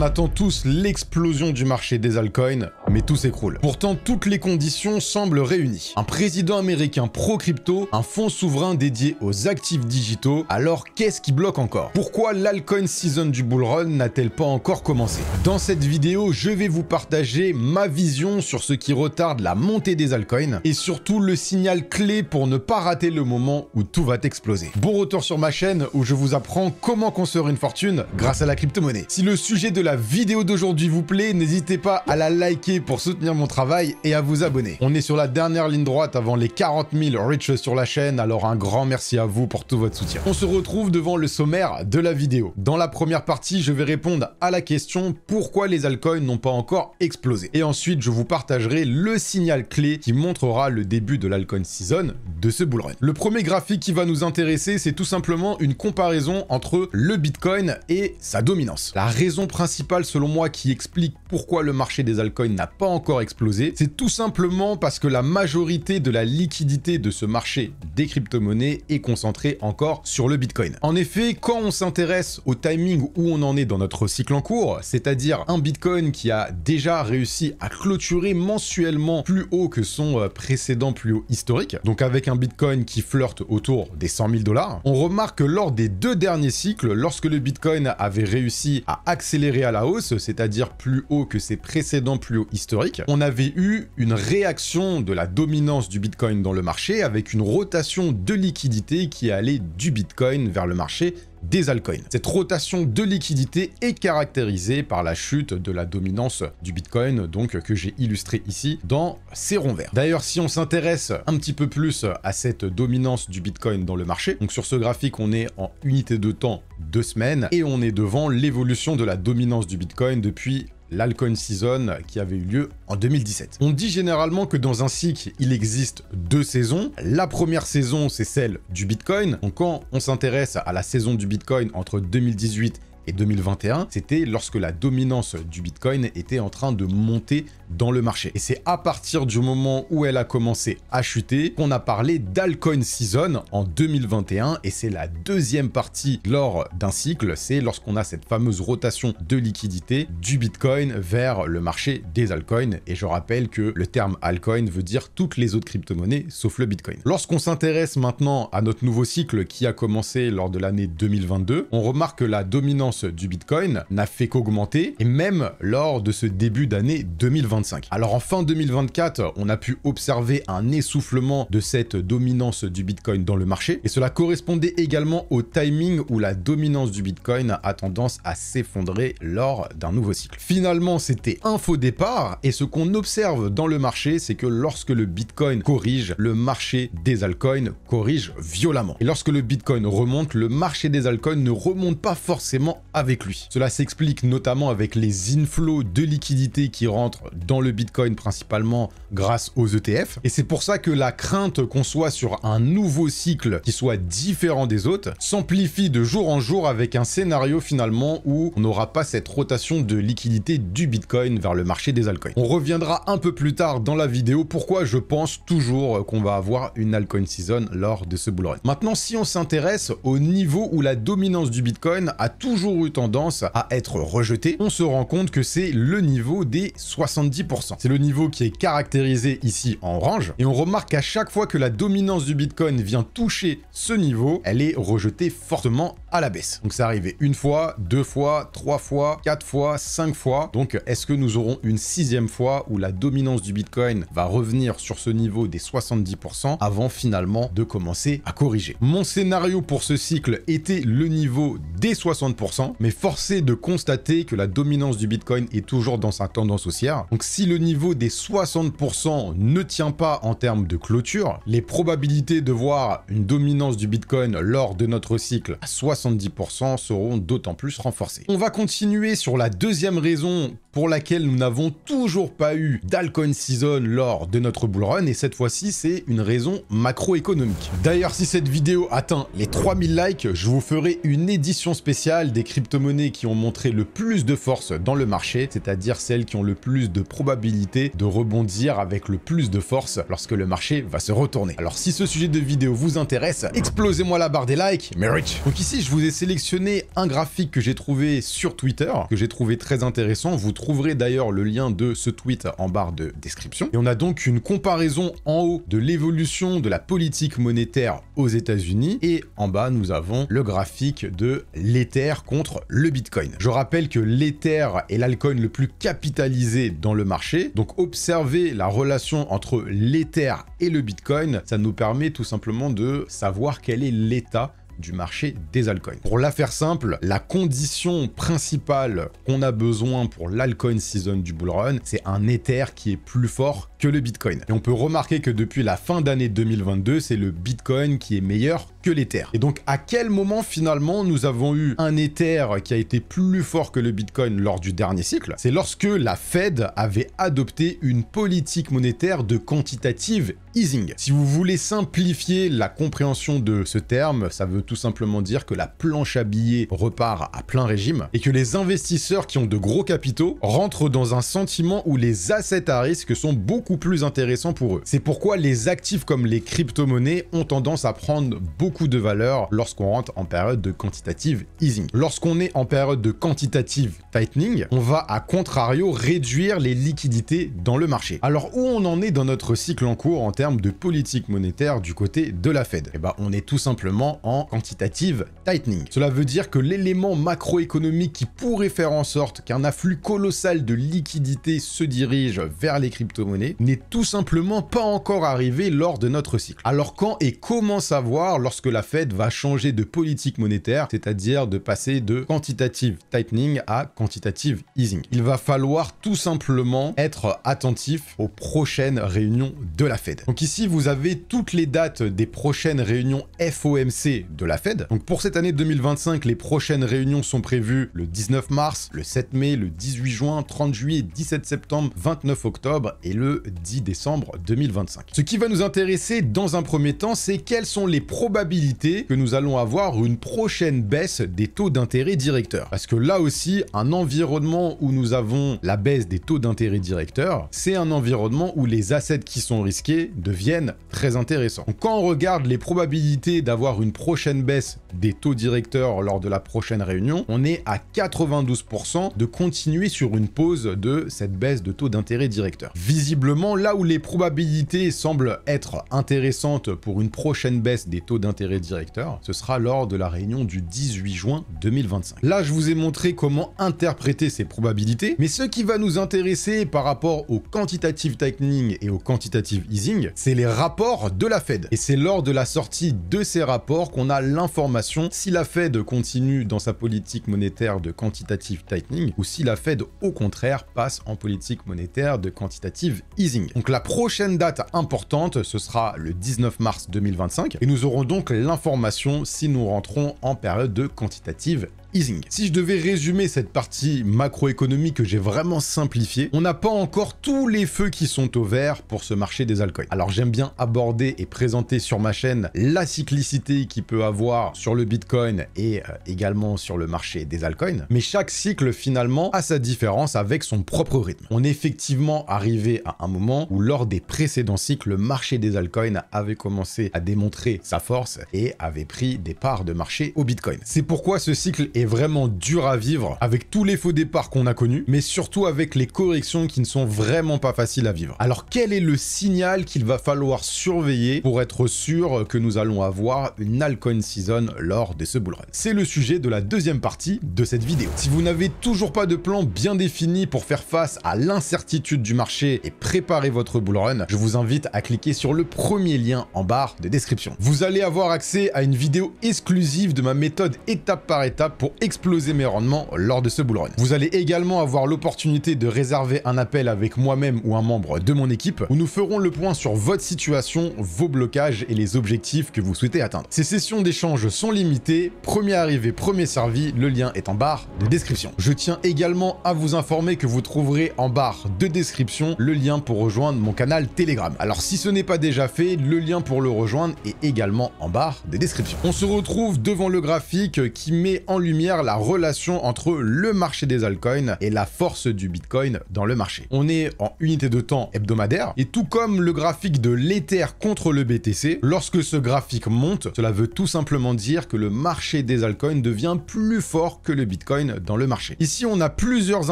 On attend tous l'explosion du marché des altcoins, mais tout s'écroule. Pourtant, toutes les conditions semblent réunies. Un président américain pro-crypto, un fonds souverain dédié aux actifs digitaux, alors qu'est-ce qui bloque encore? Pourquoi l'altcoin season du bullrun n'a-t-elle pas encore commencé? Dans cette vidéo, je vais vous partager ma vision sur ce qui retarde la montée des altcoins et surtout le signal clé pour ne pas rater le moment où tout va exploser. Bon retour sur ma chaîne où je vous apprends comment construire une fortune grâce à la crypto-monnaie. Si le sujet de la vidéo d'aujourd'hui vous plaît, n'hésitez pas à la liker pour soutenir mon travail et à vous abonner. On est sur la dernière ligne droite avant les 40 000 reach sur la chaîne, alors un grand merci à vous pour tout votre soutien. On se retrouve devant le sommaire de la vidéo. Dans la première partie, je vais répondre à la question pourquoi les altcoins n'ont pas encore explosé. Et ensuite, je vous partagerai le signal clé qui montrera le début de l'altcoin season de ce bullrun. Le premier graphique qui va nous intéresser, c'est tout simplement une comparaison entre le Bitcoin et sa dominance. La raison principale, selon moi, qui explique pourquoi le marché des altcoins n'a pas encore explosé, c'est tout simplement parce que la majorité de la liquidité de ce marché des crypto-monnaies est concentrée encore sur le Bitcoin. En effet, quand on s'intéresse au timing où on en est dans notre cycle en cours, c'est-à-dire un Bitcoin qui a déjà réussi à clôturer mensuellement plus haut que son précédent plus haut historique, donc avec un Bitcoin qui flirte autour des 100 000 $, on remarque que lors des deux derniers cycles, lorsque le Bitcoin avait réussi à accélérer à la hausse, c'est-à-dire plus haut que ses précédents plus hauts historiques, on avait eu une réaction de la dominance du Bitcoin dans le marché avec une rotation de liquidité qui allait du Bitcoin vers le marché des altcoins. Cette rotation de liquidité est caractérisée par la chute de la dominance du Bitcoin, donc que j'ai illustré ici dans ces ronds verts. D'ailleurs, si on s'intéresse un petit peu plus à cette dominance du Bitcoin dans le marché, donc sur ce graphique, on est en unité de temps 2 semaines et on est devant l'évolution de la dominance du Bitcoin depuis l'altcoin season qui avait eu lieu en 2017. On dit généralement que dans un cycle, il existe 2 saisons. La première saison, c'est celle du Bitcoin. Donc quand on s'intéresse à la saison du Bitcoin entre 2018 et 2021, c'était lorsque la dominance du Bitcoin était en train de monter dans le marché. Et c'est à partir du moment où elle a commencé à chuter qu'on a parlé d'altcoin season en 2021 et c'est la deuxième partie lors d'un cycle, c'est lorsqu'on a cette fameuse rotation de liquidité du Bitcoin vers le marché des altcoins. Et je rappelle que le terme altcoin veut dire toutes les autres crypto-monnaies sauf le Bitcoin. Lorsqu'on s'intéresse maintenant à notre nouveau cycle qui a commencé lors de l'année 2022, on remarque que la dominance du Bitcoin n'a fait qu'augmenter et même lors de ce début d'année 2025. Alors en fin 2024, on a pu observer un essoufflement de cette dominance du Bitcoin dans le marché et cela correspondait également au timing où la dominance du Bitcoin a tendance à s'effondrer lors d'un nouveau cycle. Finalement, c'était un faux départ et ce qu'on observe dans le marché, c'est que lorsque le Bitcoin corrige, le marché des altcoins corrige violemment. Et lorsque le Bitcoin remonte, le marché des altcoins ne remonte pas forcément avec lui. Cela s'explique notamment avec les inflows de liquidités qui rentrent dans le Bitcoin principalement grâce aux ETF. Et c'est pour ça que la crainte qu'on soit sur un nouveau cycle qui soit différent des autres s'amplifie de jour en jour avec un scénario finalement où on n'aura pas cette rotation de liquidité du Bitcoin vers le marché des altcoins. On reviendra un peu plus tard dans la vidéo pourquoi je pense toujours qu'on va avoir une altcoin season lors de ce bullrun. Maintenant, si on s'intéresse au niveau où la dominance du Bitcoin a toujours eu tendance à être rejetée, on se rend compte que c'est le niveau des 70%. C'est le niveau qui est caractérisé ici en orange et on remarque qu'à chaque fois que la dominance du Bitcoin vient toucher ce niveau, elle est rejetée fortement à la baisse. Donc c'est arrivé une fois, 2 fois, 3 fois, 4 fois, 5 fois. Donc est-ce que nous aurons une 6e fois où la dominance du Bitcoin va revenir sur ce niveau des 70% avant finalement de commencer à corriger? Mon scénario pour ce cycle était le niveau des 60%, mais force est de constater que la dominance du Bitcoin est toujours dans sa tendance haussière. Donc si le niveau des 60% ne tient pas en termes de clôture, les probabilités de voir une dominance du Bitcoin lors de notre cycle à 70% seront d'autant plus renforcées. On va continuer sur la deuxième raison pour laquelle nous n'avons toujours pas eu d'altcoin season lors de notre bull run, et cette fois-ci, c'est une raison macroéconomique. D'ailleurs, si cette vidéo atteint les 3000 likes, je vous ferai une édition spéciale des crypto-monnaies qui ont montré le plus de force dans le marché, c'est-à-dire celles qui ont le plus de probabilité de rebondir avec le plus de force lorsque le marché va se retourner. Alors si ce sujet de vidéo vous intéresse, explosez-moi la barre des likes, mais rich. Donc ici, je vous ai sélectionné un graphique que j'ai trouvé sur Twitter, que j'ai trouvé très intéressant. Vous trouverez d'ailleurs le lien de ce tweet en barre de description. Et on a donc une comparaison en haut de l'évolution de la politique monétaire aux États-Unis, et en bas, nous avons le graphique de l'Ether contre le Bitcoin. Je rappelle que l'Ether est l'altcoin le plus capitalisé dans le marché, donc observer la relation entre l'Ether et le Bitcoin, ça nous permet tout simplement de savoir quel est l'état du marché des altcoins. Pour la faire simple, la condition principale qu'on a besoin pour l'altcoin season du bull run, c'est un Ether qui est plus fort que le Bitcoin. Et on peut remarquer que depuis la fin d'année 2022, c'est le Bitcoin qui est meilleur que l'Ether. Et donc, à quel moment finalement nous avons eu un Ether qui a été plus fort que le Bitcoin lors du dernier cycle? C'est lorsque la Fed avait adopté une politique monétaire de quantitative easing. Si vous voulez simplifier la compréhension de ce terme, ça veut tout simplement dire que la planche à billets repart à plein régime et que les investisseurs qui ont de gros capitaux rentrent dans un sentiment où les assets à risque sont beaucoup plus intéressants pour eux. C'est pourquoi les actifs comme les crypto-monnaies ont tendance à prendre beaucoup de valeur lorsqu'on rentre en période de quantitative easing. Lorsqu'on est en période de quantitative tightening, on va à contrario réduire les liquidités dans le marché. Alors où on en est dans notre cycle en cours en termes de politique monétaire du côté de la Fed? Eh ben, on est tout simplement en quantitative tightening. Cela veut dire que l'élément macroéconomique qui pourrait faire en sorte qu'un afflux colossal de liquidités se dirige vers les crypto-monnaies n'est tout simplement pas encore arrivé lors de notre cycle. Alors quand et comment savoir lorsque la Fed va changer de politique monétaire, c'est-à-dire de passer de quantitative tightening à quantitative easing? Il va falloir tout simplement être attentif aux prochaines réunions de la Fed. Donc ici, vous avez toutes les dates des prochaines réunions FOMC de la Fed. Donc pour cette année 2025, les prochaines réunions sont prévues le 19 mars, le 7 mai, le 18 juin, 30 juillet, 17 septembre, 29 octobre et le 10 décembre 2025. Ce qui va nous intéresser dans un premier temps, c'est quelles sont les probabilités que nous allons avoir une prochaine baisse des taux d'intérêt directeurs. Parce que là aussi, un environnement où nous avons la baisse des taux d'intérêt directeurs, c'est un environnement où les assets qui sont risqués deviennent très intéressants. Donc quand on regarde les probabilités d'avoir une prochaine baisse des taux directeurs lors de la prochaine réunion, on est à 92% de continuer sur une pause de cette baisse de taux d'intérêt directeur. Visiblement, là où les probabilités semblent être intéressantes pour une prochaine baisse des taux d'intérêt directeur, ce sera lors de la réunion du 18 juin 2025. Là, je vous ai montré comment interpréter ces probabilités, mais ce qui va nous intéresser par rapport au quantitative tightening et au quantitative easing, c'est les rapports de la Fed. Et c'est lors de la sortie de ces rapports qu'on a l'information si la Fed continue dans sa politique monétaire de quantitative tightening ou si la Fed, au contraire, passe en politique monétaire de quantitative easing. Donc la prochaine date importante, ce sera le 19 mars 2025 et nous aurons donc l'information si nous rentrons en période de quantitative easing. Si je devais résumer cette partie macroéconomique que j'ai vraiment simplifiée, on n'a pas encore tous les feux qui sont au vert pour ce marché des altcoins. Alors j'aime bien aborder et présenter sur ma chaîne la cyclicité qu'il peut avoir sur le Bitcoin et également sur le marché des altcoins, mais chaque cycle finalement a sa différence avec son propre rythme. On est effectivement arrivé à un moment où lors des précédents cycles, le marché des altcoins avait commencé à démontrer sa force et avait pris des parts de marché au Bitcoin. C'est pourquoi ce cycle est vraiment dur à vivre avec tous les faux départs qu'on a connus, mais surtout avec les corrections qui ne sont vraiment pas faciles à vivre. Alors quel est le signal qu'il va falloir surveiller pour être sûr que nous allons avoir une altcoin season lors de ce bull run? C'est le sujet de la deuxième partie de cette vidéo. Si vous n'avez toujours pas de plan bien défini pour faire face à l'incertitude du marché et préparer votre bull run, je vous invite à cliquer sur le premier lien en barre de description. Vous allez avoir accès à une vidéo exclusive de ma méthode étape par étape pour pour exploser mes rendements lors de ce bull run. Vous allez également avoir l'opportunité de réserver un appel avec moi-même ou un membre de mon équipe où nous ferons le point sur votre situation, vos blocages et les objectifs que vous souhaitez atteindre. Ces sessions d'échange sont limitées, premier arrivé, premier servi, le lien est en barre de description. Je tiens également à vous informer que vous trouverez en barre de description le lien pour rejoindre mon canal Telegram. Alors si ce n'est pas déjà fait, le lien pour le rejoindre est également en barre de description. On se retrouve devant le graphique qui met en lumière la relation entre le marché des altcoins et la force du Bitcoin dans le marché. On est en unité de temps hebdomadaire et tout comme le graphique de l'Ether contre le BTC, lorsque ce graphique monte, cela veut tout simplement dire que le marché des altcoins devient plus fort que le Bitcoin dans le marché. Ici, on a plusieurs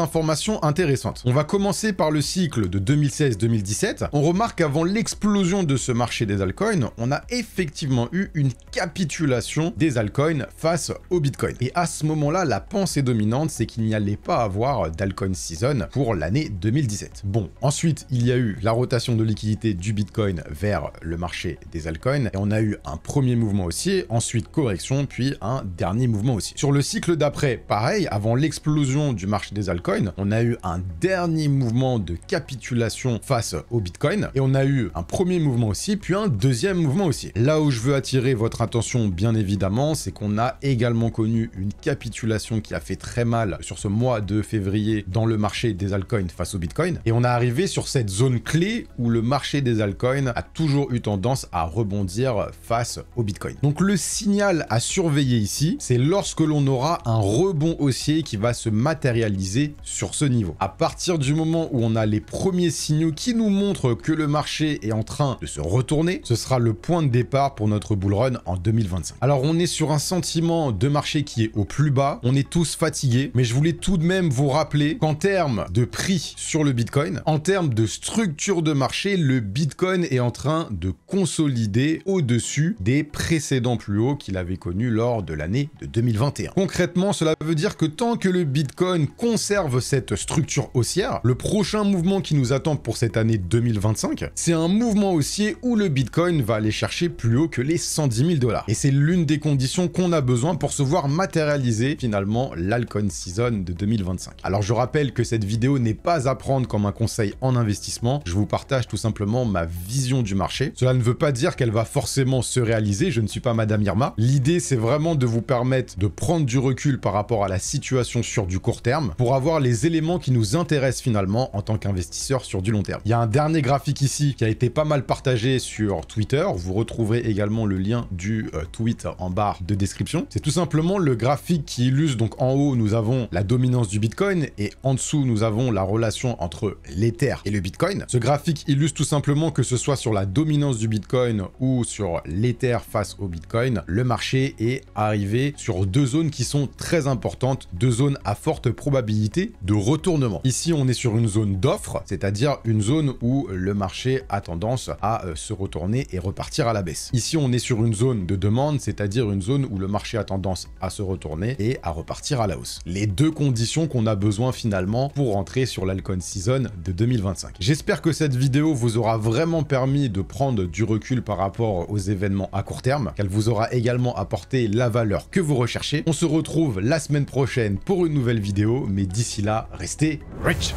informations intéressantes. On va commencer par le cycle de 2016-2017. On remarque qu'avant l'explosion de ce marché des altcoins, on a effectivement eu une capitulation des altcoins face au Bitcoin. Et à ce moment-là, la pensée dominante, c'est qu'il n'y allait pas avoir d'altcoin season pour l'année 2017. Bon, ensuite, il y a eu la rotation de liquidité du Bitcoin vers le marché des altcoins et on a eu un premier mouvement haussier, ensuite correction, puis un dernier mouvement haussier. Sur le cycle d'après, pareil, avant l'explosion du marché des altcoins, on a eu un dernier mouvement de capitulation face au Bitcoin et on a eu un premier mouvement haussier, puis un deuxième mouvement haussier. Là où je veux attirer votre attention, bien évidemment, c'est qu'on a également connu une capitulation qui a fait très mal sur ce mois de février dans le marché des altcoins face au Bitcoin. Et on est arrivé sur cette zone clé où le marché des altcoins a toujours eu tendance à rebondir face au Bitcoin. Donc le signal à surveiller ici, c'est lorsque l'on aura un rebond haussier qui va se matérialiser sur ce niveau. À partir du moment où on a les premiers signaux qui nous montrent que le marché est en train de se retourner, ce sera le point de départ pour notre bull run en 2025. Alors on est sur un sentiment de marché qui est au plus bas, on est tous fatigués, mais je voulais tout de même vous rappeler qu'en termes de prix sur le Bitcoin, en termes de structure de marché, le Bitcoin est en train de consolider au-dessus des précédents plus hauts qu'il avait connus lors de l'année de 2021. Concrètement, cela veut dire que tant que le Bitcoin conserve cette structure haussière, le prochain mouvement qui nous attend pour cette année 2025, c'est un mouvement haussier où le Bitcoin va aller chercher plus haut que les 110 000 $. Et c'est l'une des conditions qu'on a besoin pour se voir matérialiser finalement l'altcoin season de 2025. Alors je rappelle que cette vidéo n'est pas à prendre comme un conseil en investissement, je vous partage tout simplement ma vision du marché. Cela ne veut pas dire qu'elle va forcément se réaliser, je ne suis pas Madame Irma. L'idée c'est vraiment de vous permettre de prendre du recul par rapport à la situation sur du court terme pour avoir les éléments qui nous intéressent finalement en tant qu'investisseur sur du long terme. Il y a un dernier graphique ici qui a été pas mal partagé sur Twitter, vous retrouverez également le lien du tweet en barre de description. C'est tout simplement le graphique qui illustre, donc en haut nous avons la dominance du Bitcoin et en dessous nous avons la relation entre l'Ether et le Bitcoin. Ce graphique illustre tout simplement que ce soit sur la dominance du Bitcoin ou sur l'Ether face au Bitcoin, le marché est arrivé sur deux zones qui sont très importantes, deux zones à forte probabilité de retournement. Ici on est sur une zone d'offre, c'est-à-dire une zone où le marché a tendance à se retourner et repartir à la baisse. Ici on est sur une zone de demande, c'est-à-dire une zone où le marché a tendance à se retourner et à repartir à la hausse. Les deux conditions qu'on a besoin finalement pour rentrer sur l'altcoin season de 2025. J'espère que cette vidéo vous aura vraiment permis de prendre du recul par rapport aux événements à court terme, qu'elle vous aura également apporté la valeur que vous recherchez. On se retrouve la semaine prochaine pour une nouvelle vidéo, mais d'ici là, restez rich!